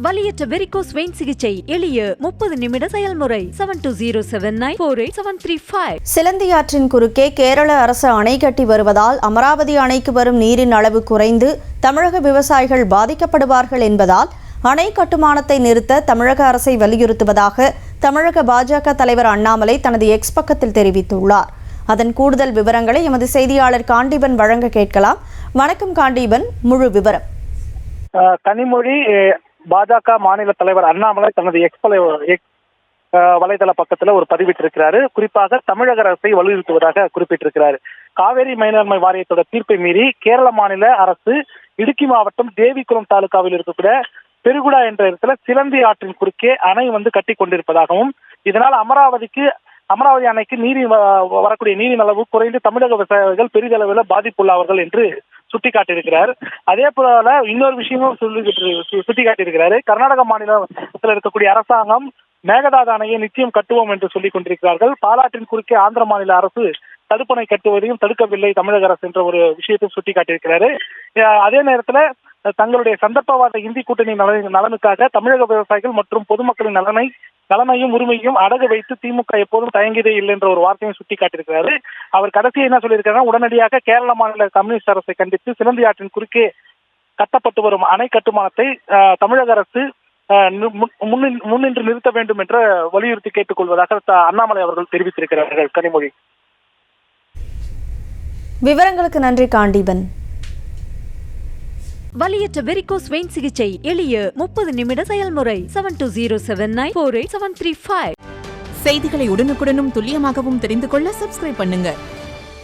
வலியற்ற varicose vein சிகிச்சை எளிய 30 நிமிட செயல்முறை 7207948735. சிலந்தியாற்றின் குறுக்கே கேரள அரசு அணை கட்டி வருவதால் அமராவதி அணைக்கு வரும் நீரின் அளவு குறைந்து தமிழக விவசாயிகள் பாதிக்கப்படுவார்கள் என்பதால் அணை கட்டுமானத்தை நிறுத்த தமிழக அரசை வலியுறுத்துவதாக தமிழக பாஜக தலைவர் அண்ணாமலை தனது எக்ஸ் பக்கத்தில் தெரிவித்துள்ளார். அதன் கூடுதல் விவரங்களை எமது செய்தியாளர் காண்டீபன் வழங்க கேட்கலாம். வணக்கம் காண்டீபன், முழு விவரம். கனிமொழி பாஜக மாநில தலைவர் அண்ணாமலை தனது எக்ஸ் வலைதள பக்கத்துல ஒரு பதிவிட்டிருக்கிறாரு. குறிப்பாக தமிழக அரசை வலியுறுத்துவதாக குறிப்பிட்டிருக்கிறாரு. காவேரி மேலாண்மை வாரியத்தோட தீர்ப்பை மீறி கேரள மாநில அரசு இடுக்கி மாவட்டம் தேவிக்குளம் தாலுகாவில் இருக்கக்கூடிய பெருகுடா என்ற இடத்துல சிலந்தி ஆற்றின் குறுக்கே அணை கட்டி கொண்டிருப்பதாகவும் இதனால் அமராவதி அணைக்கு வரக்கூடிய நீரின் அளவு குறைந்து தமிழக விவசாயிகள் பெரிதளவில் பாதிப்புள்ளார்கள் என்று சுட்டிக்காட்டியிருக்கிறார். அதே போல இன்னொரு விஷயமும் சுட்டிக்காட்டியிருக்கிறாரு. கர்நாடக மாநிலத்தில் இருக்கக்கூடிய அரசாங்கம் மேகதாது அணையை நிச்சயம் கட்டுவோம் என்று சொல்லிக் கொண்டிருக்கிறார்கள். பாலாற்றின் குறுக்கே ஆந்திர மாநில அரசு தடுப்பணை கட்டுவதையும் தடுக்கவில்லை தமிழக அரசு என்ற ஒரு விஷயத்தையும் சுட்டிக்காட்டியிருக்கிறாரு. அதே நேரத்தில் தங்களுடைய சந்தர்ப்பவாத இந்தி கூட்டணி நலனுக்காக தமிழக விவசாயிகள் மற்றும் பொதுமக்களின் நலனையும் உரிமையும் அடகு வைத்து திமுக எப்போதும் தயங்கியதே இல்லை என்ற ஒரு வார்த்தையும் சுட்டிக்காட்டியிருக்கிறாரு. அவர் கடைசியை என்ன சொல்லியிருக்காங்க, உடனடியாக கேரள மாநில கம்யூனிஸ்ட் அரசை கண்டித்து சிலந்தி ஆற்றின் குறுக்கே கட்டப்பட்டு வரும் அணை கட்டுமானத்தை தமிழக அரசு முன்னின்று நிறுத்த வேண்டும் என்று வலியுறுத்தி கேட்டுக் கொள்வதாக அண்ணாமலை அவர்கள் தெரிவித்திருக்கிறார்கள். கனிமொழி, விவரங்களுக்கு நன்றி காண்டீபன். வலியற்ற வெரிகோஸ் வெயின் சிகிச்சை எளிய 30 நிமிட செயல்முறை 7207948735. செய்திகளை உடனுக்குடனும் துல்லியமாகவும் தெரிந்து கொள்ள சப்ஸ்கிரைப் பண்ணுங்க.